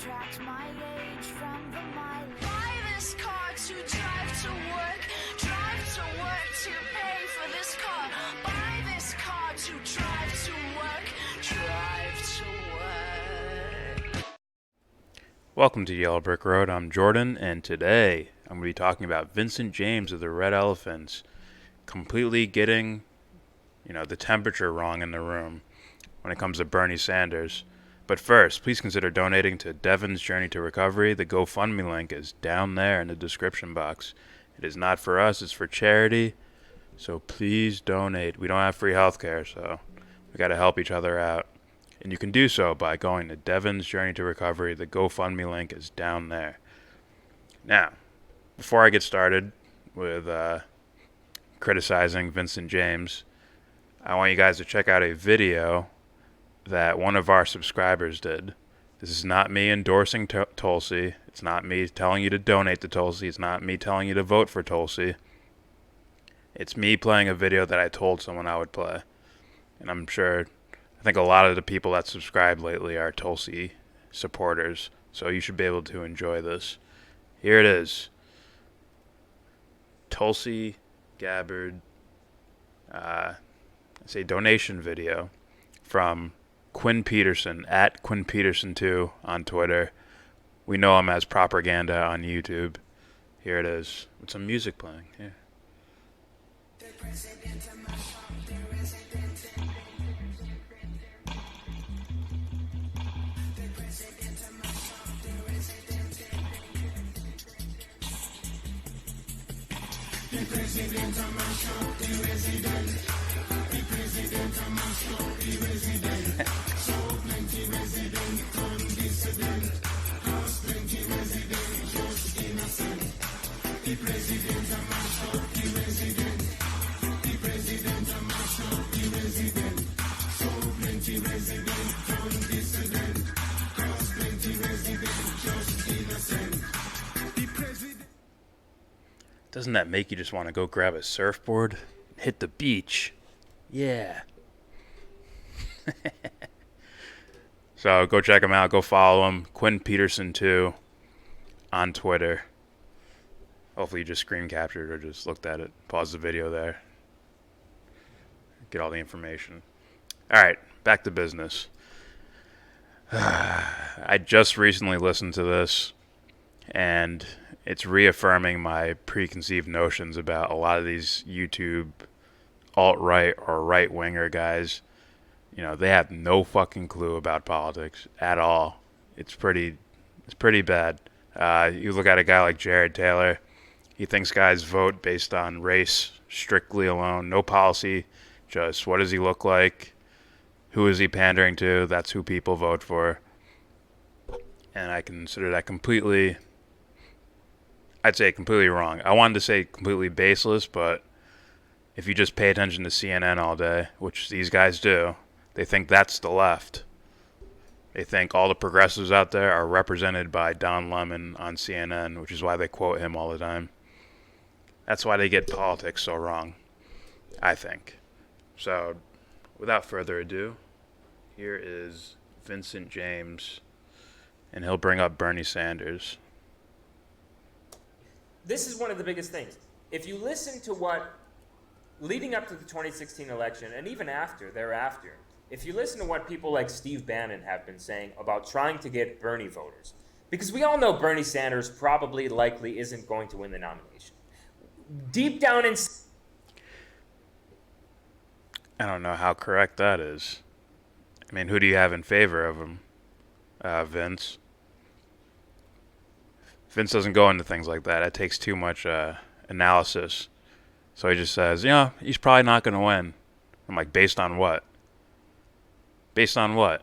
subtract my age from the mileage. Buy this car to drive to work to pay for this car. Buy this car to drive to work. Welcome to Yellow Brick Road. I'm Jordan, and today I'm going to be talking about Vincent James of the Red Elephants completely getting, the temperature wrong in the room when it comes to Bernie Sanders. But first, please consider donating to Devon's Journey to Recovery. The GoFundMe link is down there in the description box. It is not for us, it's for charity. So please donate. We don't have free healthcare, so we got to help each other out. And you can do so by going to Devon's Journey to Recovery. The GoFundMe link is down there. Now, before I get started with criticizing Vincent James, I want you guys to check out a video that one of our subscribers did. This is not me endorsing Tulsi. It's not me telling you to donate to Tulsi. It's not me telling you to vote for Tulsi. It's me playing a video that I told someone I would play. And I think a lot of the people that subscribe lately are Tulsi supporters. So you should be able to enjoy this. Here it is. Tulsi Gabbard, it's a donation video from Quinn Peterson, at Quinn Peterson2 on Twitter. We know him as Propaganda on YouTube. Here it is, with some music playing. Here. Doesn't that make you just want to go grab a surfboard and hit the beach? Yeah. So go check him out. Go follow him. Quinn Peterson2 on Twitter. Hopefully you just screen captured or just looked at it. Pause the video there. Get all the information. All right, back to business. I just recently listened to this, and it's reaffirming my preconceived notions about a lot of these YouTube alt-right or right-winger guys. They have no fucking clue about politics at all. It's pretty bad. You look at a guy like Jared Taylor, he thinks guys vote based on race strictly alone, no policy, just what does he look like, who is he pandering to, that's who people vote for. And I consider that completely wrong. I wanted to say completely baseless, but if you just pay attention to CNN all day, which these guys do, they think that's the left. They think all the progressives out there are represented by Don Lemon on CNN, which is why they quote him all the time. That's why they get politics so wrong, I think. So, without further ado, here is Vincent James, and he'll bring up Bernie Sanders. This is one of the biggest things. If you listen to what, leading up to the 2016 election, and even thereafter, if you listen to what people like Steve Bannon have been saying about trying to get Bernie voters, because we all know Bernie Sanders probably likely isn't going to win the nomination. Deep down I don't know how correct that is. I mean, who do you have in favor of him? Vince. Vince doesn't go into things like that. It takes too much analysis. So he just says, he's probably not going to win. I'm like, based on what? Based on what?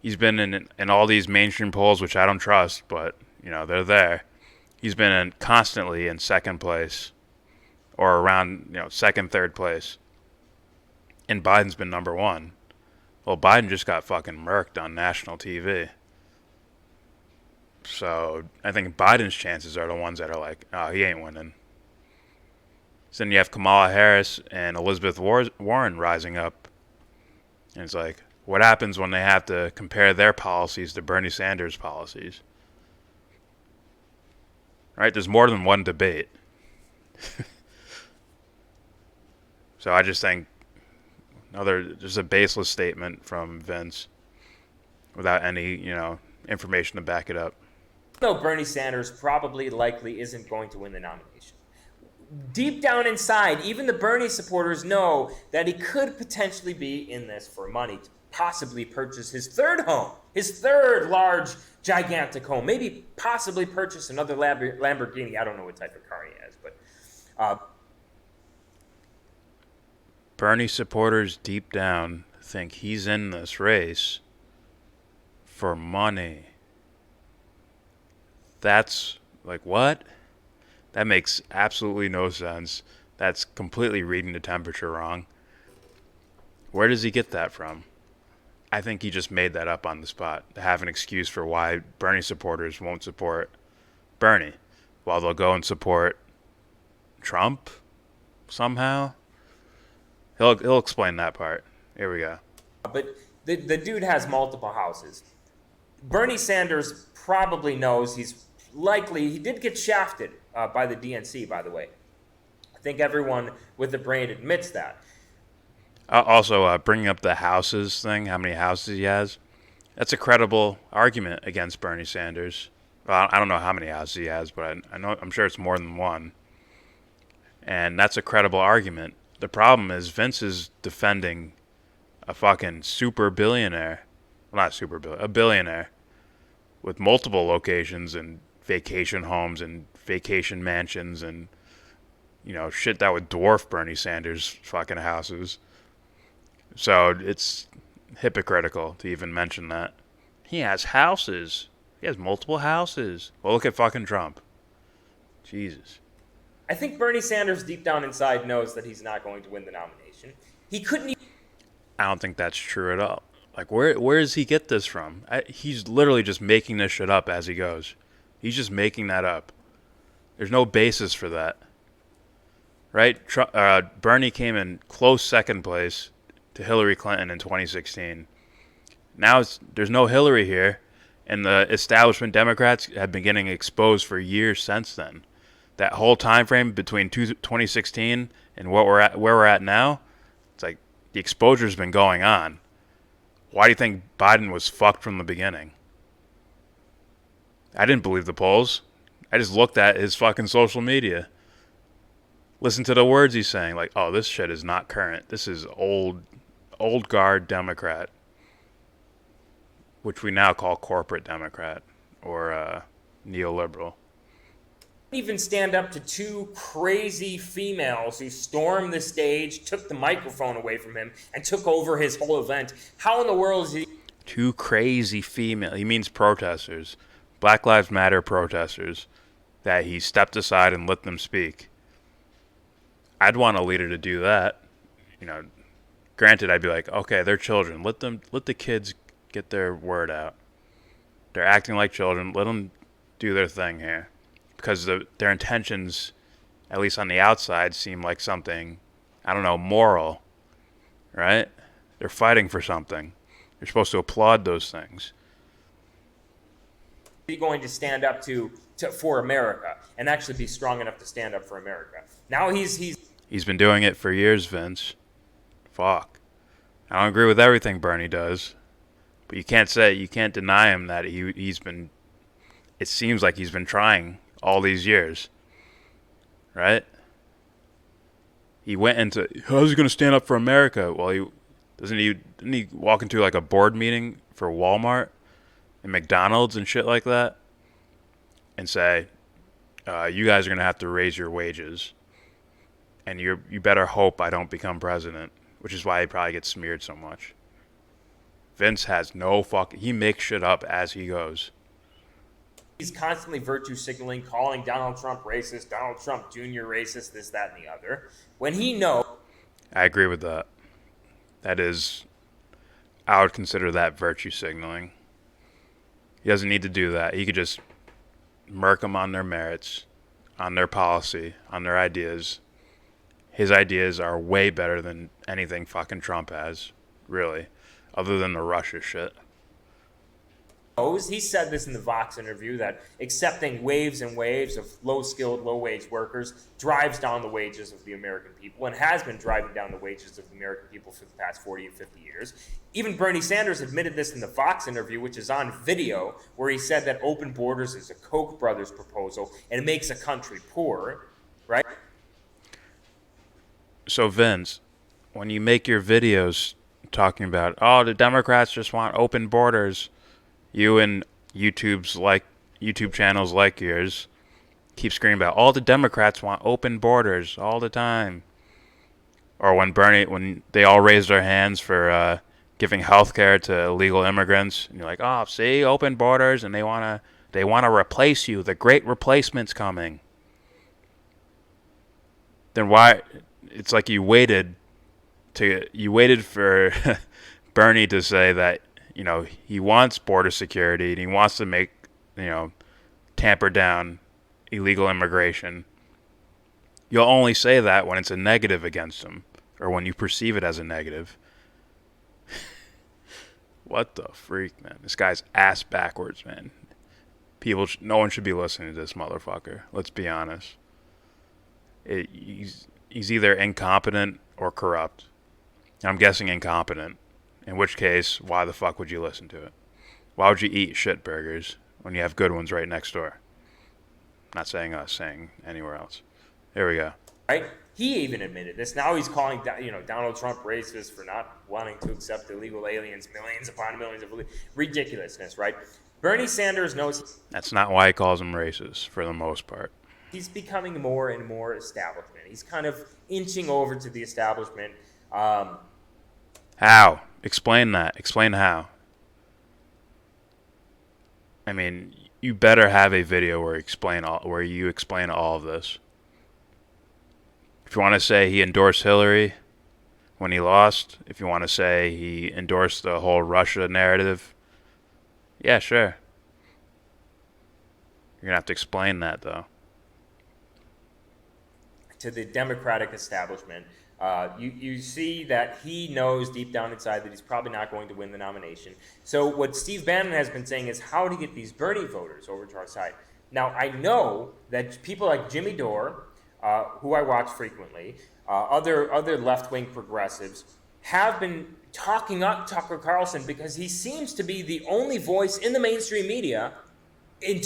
He's been in all these mainstream polls, which I don't trust, but, they're there. He's been constantly in second place or around, second, third place. And Biden's been number one. Well, Biden just got fucking murked on national TV. So I think Biden's chances are the ones that are like, oh, he ain't winning. So then you have Kamala Harris and Elizabeth Warren rising up. And it's like, What happens when they have to compare their policies to Bernie Sanders' policies? Right? There's more than one debate. So I just think just a baseless statement from Vince without any, information to back it up. No, Bernie Sanders probably likely isn't going to win the nomination. Deep down inside, even the Bernie supporters know that he could potentially be in this for money to possibly purchase his third home, his third large, gigantic home. Maybe possibly purchase another Lamborghini. I don't know what type of car he has, but Bernie supporters deep down think he's in this race for money. That's like, what? That makes absolutely no sense. That's completely reading the temperature wrong. Where does he get that from? I think he just made that up on the spot to have an excuse for why Bernie supporters won't support Bernie, while they'll go and support Trump somehow. He'll explain that part. Here we go. But the dude has multiple houses. Bernie Sanders probably knows he did get shafted by the DNC, by the way. I think everyone with a brain admits that. Also, bringing up the houses thing, how many houses he has, that's a credible argument against Bernie Sanders. Well, I don't know how many houses he has, but I'm sure it's more than one. And that's a credible argument. The problem is Vince is defending a fucking super billionaire. Well, not super billionaire, a billionaire with multiple locations and vacation homes and vacation mansions and, shit that would dwarf Bernie Sanders' fucking houses. So it's hypocritical to even mention that. He has houses. He has multiple houses. Well, look at fucking Trump. Jesus. I think Bernie Sanders deep down inside knows that he's not going to win the nomination. He couldn't even... I don't think that's true at all. Like, where does he get this from? He's literally just making this shit up as he goes. He's just making that up. There's no basis for that. Right? Bernie came in close second place to Hillary Clinton in 2016. Now there's no Hillary here, and the establishment Democrats have been getting exposed for years since then. That whole time frame between 2016 and where we're at now, it's like the exposure's been going on. Why do you think Biden was fucked from the beginning? I didn't believe the polls. I just looked at his fucking social media. Listen to the words he's saying. Like, oh, this shit is not current. This is old guard Democrat, which we now call corporate Democrat or neoliberal. Even stand up to two crazy females who stormed the stage, took the microphone away from him, and took over his whole event. How in the world is he... Two crazy female. He means protesters. Black Lives Matter protesters. That he stepped aside and let them speak. I'd want a leader to do that. Granted, I'd be like, okay, they're children. Let the kids get their word out. They're acting like children. Let them do their thing here. Because their intentions, at least on the outside, seem like something, I don't know, moral, right? They're fighting for something. You're supposed to applaud those things. He going to stand up for America and actually be strong enough to stand up for America. Now he's been doing it for years, Vince. Fuck. I don't agree with everything Bernie does, but you can't deny him that he's been. It seems like he's been trying all these years, right? He went into, how's he going to stand up for America? Well, didn't he walk into like a board meeting for Walmart and McDonald's and shit like that and say, you guys are going to have to raise your wages and you better hope I don't become president, which is why he probably gets smeared so much. Vince has he makes shit up as he goes. He's constantly virtue signaling, calling Donald Trump racist, Donald Trump Jr. racist, this, that, and the other. When he knows... I agree with that. I would consider that virtue signaling. He doesn't need to do that. He could just murk them on their merits, on their policy, on their ideas. His ideas are way better than anything fucking Trump has, really. other than the Russia shit. He said this in the Vox interview that accepting waves and waves of low-skilled, low-wage workers drives down the wages of the American people and has been driving down the wages of the American people for the past 40 and 50 years. Even Bernie Sanders admitted this in the Vox interview, which is on video, where he said that open borders is a Koch brothers proposal and it makes a country poor, right? So, Vince, when you make your videos talking about, oh, the Democrats just want open borders, you and YouTube channels like yours keep screaming about all the Democrats want open borders all the time. Or when they all raised their hands for giving health care to illegal immigrants, and you're like, oh, see, open borders, and they wanna replace you. The great replacement's coming. Then why? It's like you waited for Bernie to say that, he wants border security and he wants to make, tamper down illegal immigration. You'll only say that when it's a negative against him or when you perceive it as a negative. What the freak, man? This guy's ass backwards, man. No one should be listening to this motherfucker. Let's be honest. He's either incompetent or corrupt. I'm guessing incompetent. In which case, why the fuck would you listen to it? Why would you eat shit burgers when you have good ones right next door? Not saying us, saying anywhere else. Here we go. Right? He even admitted this. Now he's calling, Donald Trump racist for not wanting to accept illegal aliens, millions upon millions of ridiculousness, right? Bernie Sanders knows that's not why he calls them racist for the most part. He's becoming more and more establishment. He's kind of inching over to the establishment. How? Explain that. Explain how. I mean, you better have a video where you explain all of this. If you want to say he endorsed Hillary when he lost, if you want to say he endorsed the whole Russia narrative, yeah, sure. You're going to have to explain that, though. To the Democratic establishment, you see that he knows deep down inside that he's probably not going to win the nomination. So what Steve Bannon has been saying is how to get these Bernie voters over to our side. Now, I know that people like Jimmy Dore, who I watch frequently, other left-wing progressives, have been talking up Tucker Carlson because he seems to be the only voice in the mainstream media in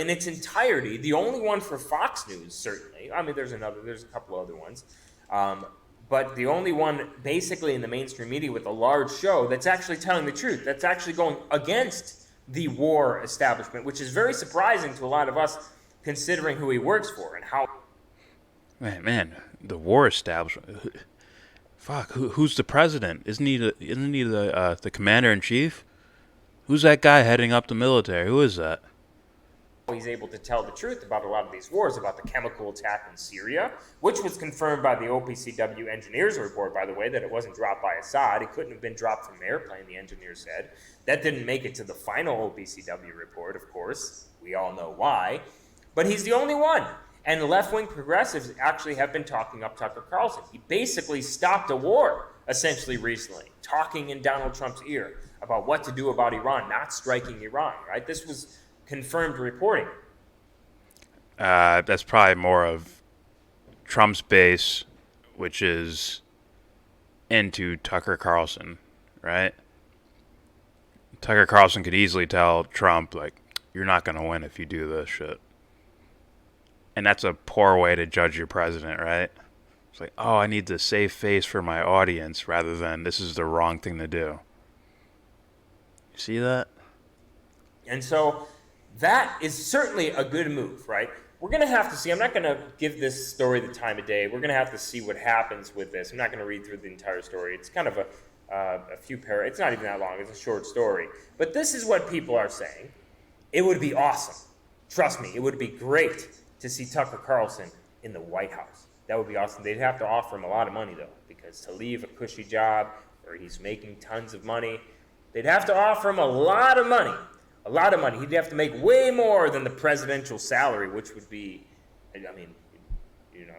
its entirety, the only one for Fox News, certainly. I mean, there's a couple other ones. But the only one basically in the mainstream media with a large show that's actually telling the truth, that's actually going against the war establishment, which is very surprising to a lot of us considering who he works for and how... Man, the war establishment. Fuck, who's the president? Isn't he the commander-in-chief? Who's that guy heading up the military? Who is that? He's able to tell the truth about a lot of these wars, about the chemical attack in Syria, which was confirmed by the OPCW engineers report, by the way, that it wasn't dropped by Assad. It couldn't have been dropped from an airplane, the engineers said. That didn't make it to the final OPCW report, of course. We all know why. But he's the only one. And the left-wing progressives actually have been talking up Tucker Carlson. He basically stopped a war, essentially, recently, talking in Donald Trump's ear about what to do about Iran, not striking Iran, right? This was confirmed reporting. That's probably more of Trump's base, which is into Tucker Carlson, right? Tucker Carlson could easily tell Trump, like, you're not going to win if you do this shit. And that's a poor way to judge your president, right? It's like, oh, I need to save face for my audience rather than this is the wrong thing to do. You see that? And so that is certainly a good move, right? We're going to have to see. I'm not going to give this story the time of day. We're going to have to see what happens with this. I'm not going to read through the entire story. It's kind of a few paragraphs. It's not even that long. It's a short story. But this is what people are saying. It would be awesome. Trust me, it would be great to see Tucker Carlson in the White House. That would be awesome. They'd have to offer him a lot of money, though, because to leave a cushy job where he's making tons of money, they'd have to offer him a lot of money. A lot of money. He'd have to make way more than the presidential salary, which would be, I mean,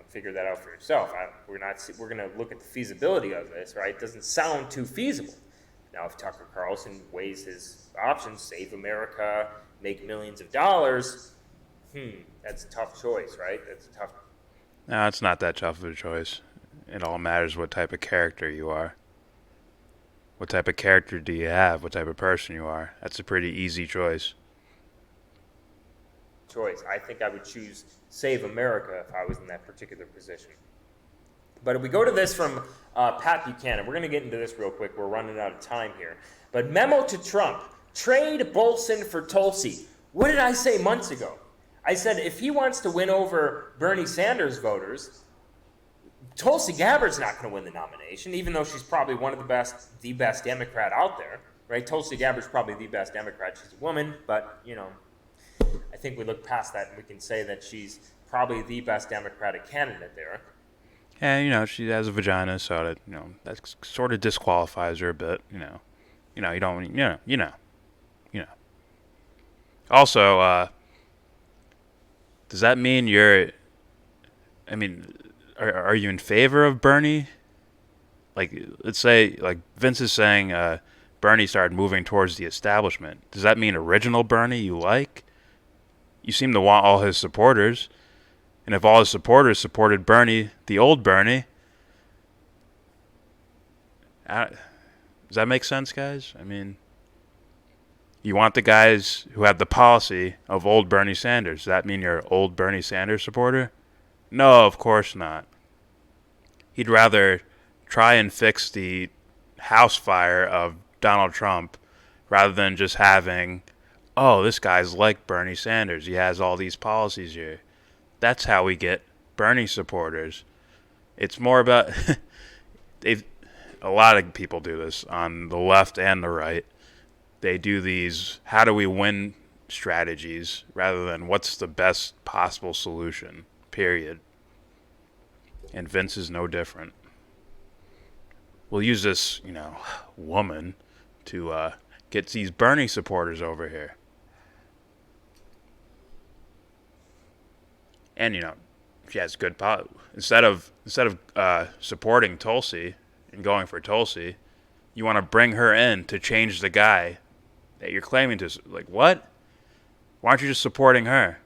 figure that out for yourself. We're going to look at the feasibility of this, right? It doesn't sound too feasible. Now, if Tucker Carlson weighs his options, save America, make millions of dollars, that's a tough choice, right? That's a tough. No, it's not that tough of a choice. It all matters what type of character you are. What type of character do you have? What type of person you are? That's a pretty easy choice. I think I would choose save America if I was in that particular position. But if we go to this from Pat Buchanan, we're going to get into this real quick. We're running out of time here. But memo to Trump, trade Bolton for Tulsi. What did I say months ago? I said if he wants to win over Bernie Sanders voters, Tulsi Gabbard's not going to win the nomination, even though she's probably one of the best Democrat out there, right? Tulsi Gabbard's probably the best Democrat. She's a woman, but, I think we look past that and we can say that she's probably the best Democratic candidate there. And, she has a vagina, so that sort of disqualifies her a bit, you don't, Also, does that mean are you in favor of Bernie? Like, let's say, like, Vince is saying Bernie started moving towards the establishment. Does that mean original Bernie you like? You seem to want all his supporters. And if all his supporters supported Bernie, the old Bernie, does that make sense, guys? You want the guys who have the policy of old Bernie Sanders. Does that mean you're an old Bernie Sanders supporter? No, of course not. He'd rather try and fix the house fire of Donald Trump rather than just having, this guy's like Bernie Sanders. He has all these policies here. That's how we get Bernie supporters. It's more about a lot of people do this on the left and the right. They do these how do we win strategies rather than what's the best possible solution, period. And Vince is no different. We'll use this, woman to get these Bernie supporters over here. And, she has good instead of supporting Tulsi and going for Tulsi, you want to bring her in to change the guy that you're claiming to. Like, what? Why aren't you just supporting her?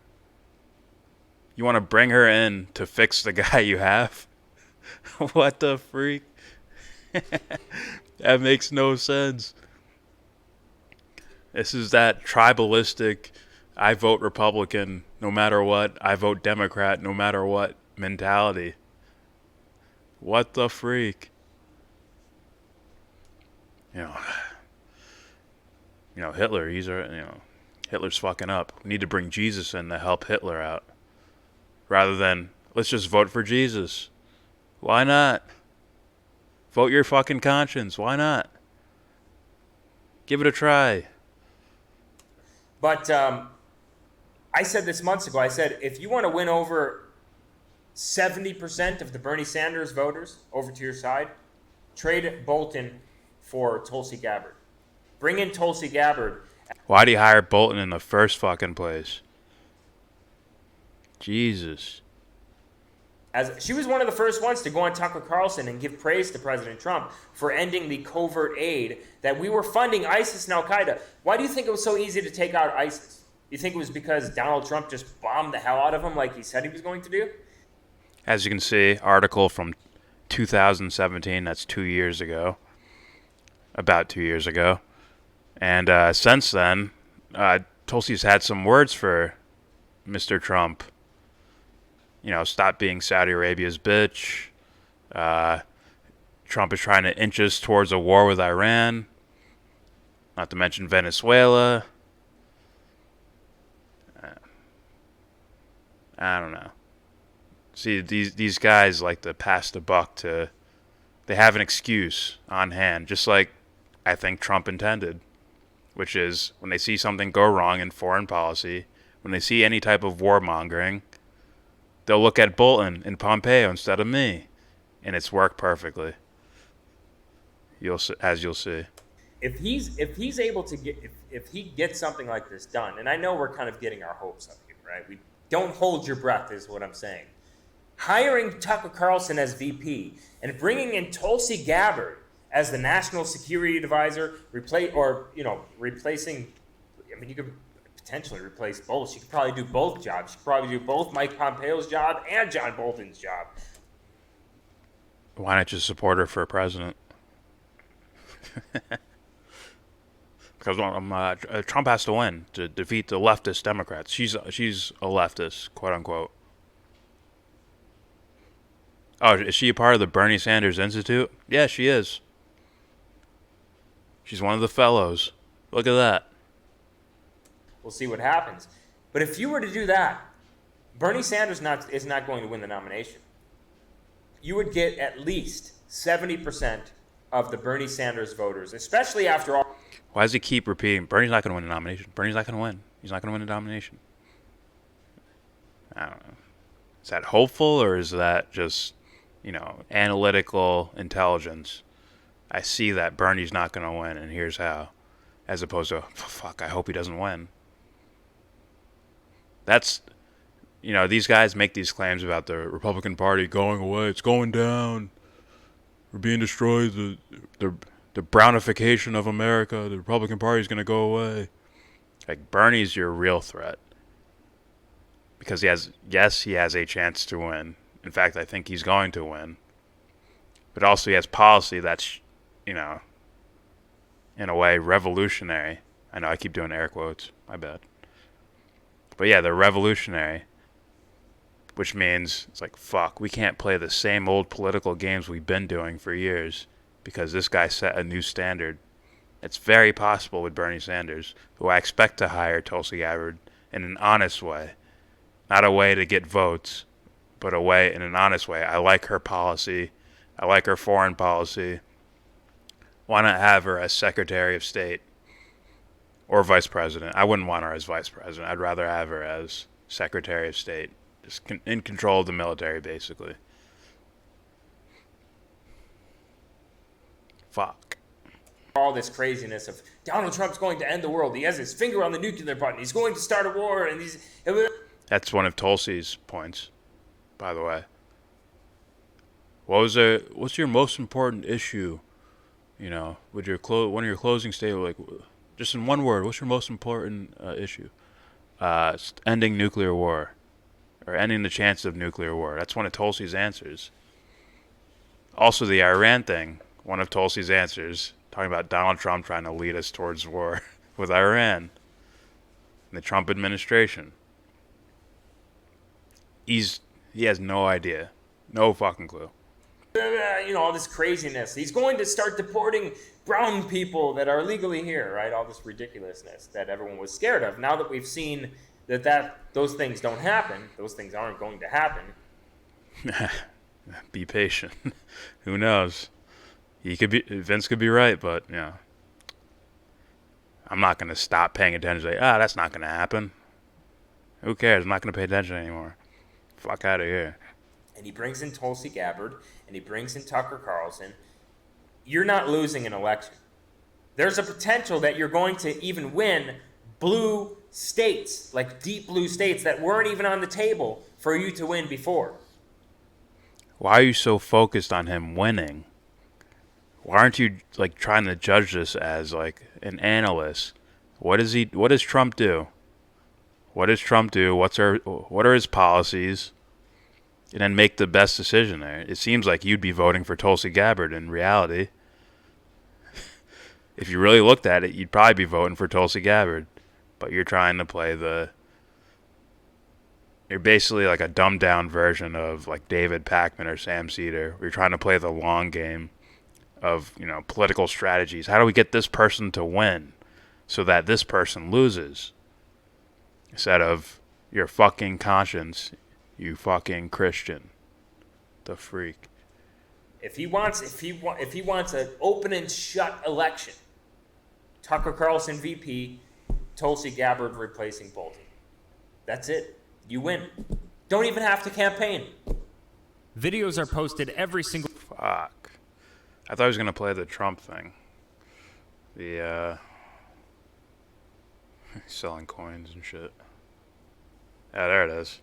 You want to bring her in to fix the guy you have? What the freak? That makes no sense. This is that tribalistic, I vote Republican no matter what, I vote Democrat no matter what mentality. What the freak? Hitler, Hitler's fucking up. We need to bring Jesus in to help Hitler out. Rather than, let's just vote for Jesus. Why not? Vote your fucking conscience. Why not? Give it a try. But I said this months ago. I said, if you want to win over 70% of the Bernie Sanders voters over to your side, trade Bolton for Tulsi Gabbard. Bring in Tulsi Gabbard. Why'd he hire Bolton in the first fucking place? Jesus. As she was one of the first ones to go on Tucker Carlson and give praise to President Trump for ending the covert aid that we were funding ISIS and Al-Qaeda. Why do you think it was so easy to take out ISIS? You think it was because Donald Trump just bombed the hell out of them like he said he was going to do? As you can see, article from 2017, that's 2 years ago. About 2 years ago. And since then, Tulsi's had some words for Mr. Trump. Stop being Saudi Arabia's bitch. Trump is trying to inch us towards a war with Iran. Not to mention Venezuela. I don't know. See, these guys like to pass the buck to... They have an excuse on hand, just like I think Trump intended. Which is, when they see something go wrong in foreign policy, when they see any type of warmongering, they'll look at Bolton and Pompeo instead of me. And it's worked perfectly. You'll see. If he's able to get if he gets something like this done, and I know we're kind of getting our hopes up here, right? We don't hold your breath is what I'm saying. Hiring Tucker Carlson as VP and bringing in Tulsi Gabbard as the national security advisor, replacing. I mean, you could potentially replace both. She could probably do both jobs. She could probably do both Mike Pompeo's job and John Bolton's job. Why not just support her for president? Because Trump has to win to defeat the leftist Democrats. She's a leftist, quote unquote. Oh, is she a part of the Bernie Sanders Institute? Yeah, she is. She's one of the fellows. Look at that. We'll see what happens. But if you were to do that, Bernie Sanders is not going to win the nomination. You would get at least 70% of the Bernie Sanders voters, especially after all. Why does he keep repeating, Bernie's not going to win the nomination? Bernie's not going to win. He's not going to win the nomination. I don't know. Is that hopeful, or is that just, analytical intelligence? I see that Bernie's not going to win, and here's how. As opposed to, fuck, I hope he doesn't win. That's, these guys make these claims about the Republican Party going away. It's going down. We're being destroyed. The brownification of America. The Republican Party is going to go away. Like, Bernie's your real threat. Because he has a chance to win. In fact, I think he's going to win. But also he has policy that's, in a way, revolutionary. I know I keep doing air quotes. My bad. But yeah, they're revolutionary. Which means it's like, fuck, we can't play the same old political games we've been doing for years. Because this guy set a new standard. It's very possible with Bernie Sanders, who I expect to hire Tulsi Gabbard in an honest way. Not a way to get votes, but a way in an honest way. I like her policy. I like her foreign policy. Why not have her as Secretary of State or Vice President? I wouldn't want her as Vice President. I'd rather have her as Secretary of State, just in control of the military, basically. Fuck. All this craziness of Donald Trump's going to end the world. He has his finger on the nuclear button. He's going to start a war, and That's one of Tulsi's points, by the way. What's your most important issue? With your one of your closing statements, like, just in one word, what's your most important issue? Ending nuclear war, or ending the chances of nuclear war. That's one of Tulsi's answers. Also, the Iran thing, one of Tulsi's answers, talking about Donald Trump trying to lead us towards war with Iran and the Trump administration. He has no idea. No fucking clue. All this craziness. He's going to start deporting brown people that are legally here, right? All this ridiculousness that everyone was scared of. Now that we've seen that those things don't happen, those things aren't going to happen. Be patient. Who knows? Vince could be right, but I'm not going to stop paying attention. Like, that's not going to happen. Who cares? I'm not going to pay attention anymore. Fuck out of here. And he brings in Tulsi Gabbard, and he brings in Tucker Carlson. You're not losing an election. There's a potential that you're going to even win blue states, like deep blue states that weren't even on the table for you to win before. Why are you so focused on him winning? Why aren't you trying to judge this as an analyst? What does Trump do? What does Trump do? What are his policies? And then make the best decision there. It seems like you'd be voting for Tulsi Gabbard in reality. If you really looked at it, you'd probably be voting for Tulsi Gabbard. But you're trying to play you're basically like a dumbed down version of David Pakman or Sam Cedar. You're trying to play the long game of, political strategies. How do we get this person to win so that this person loses? Instead of your fucking conscience, you fucking Christian. The freak. If he wants an open and shut election, Tucker Carlson VP, Tulsi Gabbard replacing Bolton. That's it. You win. Don't even have to campaign. Videos are posted every single... Fuck. I thought I was going to play the Trump thing. The, selling coins and shit. Yeah, there it is.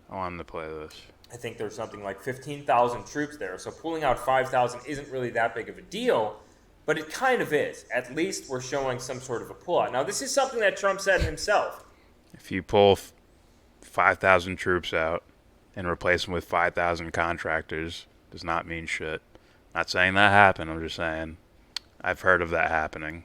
I wanted to play this. I think there's something like 15,000 troops there. So pulling out 5,000 isn't really that big of a deal, but it kind of is. At least we're showing some sort of a pullout. Now, this is something that Trump said himself. If you pull 5,000 troops out and replace them with 5,000 contractors, does not mean shit. Not saying that happened. I'm just saying I've heard of that happening.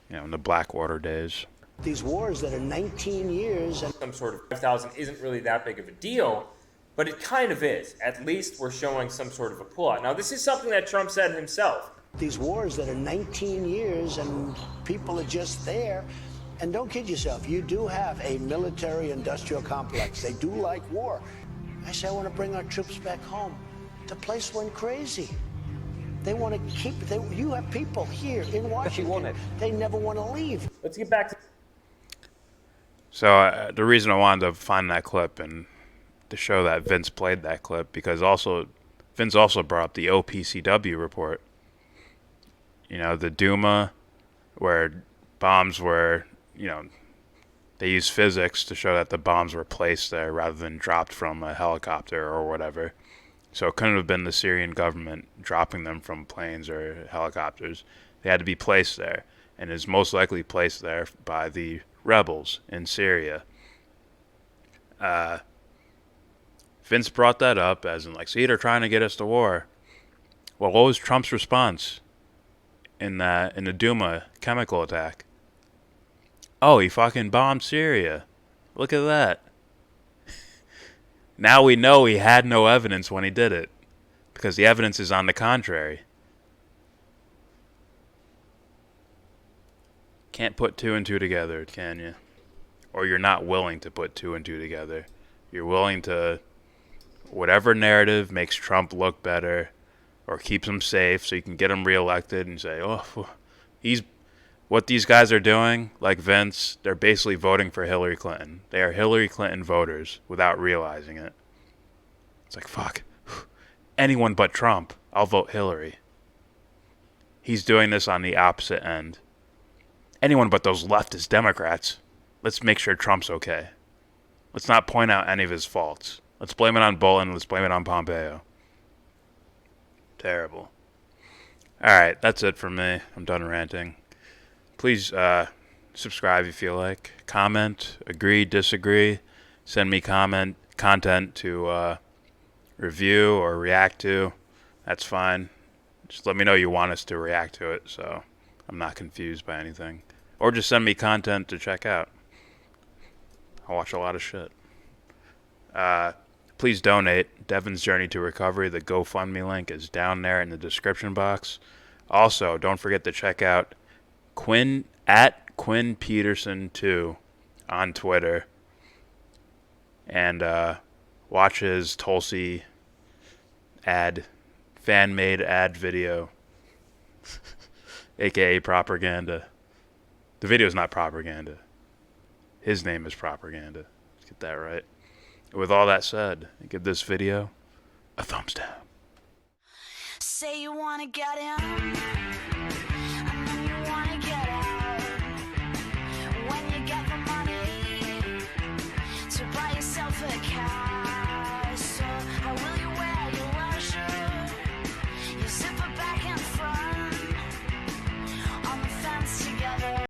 You know, in the Blackwater days. These wars that are 19 years and Some sort of 5,000 isn't really that big of a deal, but it kind of is. At least we're showing some sort of a pullout. Now, this is something that Trump said himself. these wars that are 19 years and people are just there. And don't kid yourself, you do have a military-industrial complex. They do like war. I say, I want to bring our troops back home. The place went crazy. They want to keep, you have people here in Washington. They never want to leave. Let's get back to... So the reason I wanted to find that clip and to show that Vince played that clip, because Vince also brought up the OPCW report. You know, the Duma, where bombs were, you know, they used physics to show that the bombs were placed there rather than dropped from a helicopter or whatever. So it couldn't have been the Syrian government dropping them from planes or helicopters. They had to be placed there, and is most likely placed there by the rebels in Syria. Vince brought that up as in, like, see, they're trying to get us to war. Well, what was Trump's response in the Duma chemical attack? Oh, he fucking bombed Syria. Look at that. Now we know he had no evidence when he did it, because the evidence is on the contrary. Can't put two and two together, can you? Or you're not willing to put two and two together. You're willing to, whatever narrative makes Trump look better or keeps him safe so you can get him reelected and say, oh, what these guys are doing, like Vince, they're basically voting for Hillary Clinton. They are Hillary Clinton voters without realizing it. It's like, fuck, anyone but Trump, I'll vote Hillary. He's doing this on the opposite end. Anyone but those leftist Democrats, let's make sure Trump's okay. Let's not point out any of his faults. Let's blame it on Bolton. Let's blame it on Pompeo. Terrible. Alright, that's it for me. I'm done ranting. Please subscribe if you feel like. Comment, agree, disagree. Send me content to review or react to. That's fine. Just let me know you want us to react to it so I'm not confused by anything. Or just send me content to check out. I watch a lot of shit. Please donate. Devon's Journey to Recovery. The GoFundMe link is down there in the description box. Also, don't forget to check out Quinn Peterson 2 on Twitter. And watch his Tulsi fan-made ad video. AKA propaganda. The video is not propaganda. His name is propaganda. Let's get that right. With all that said, give this video a thumbs down. Say you wanna get in.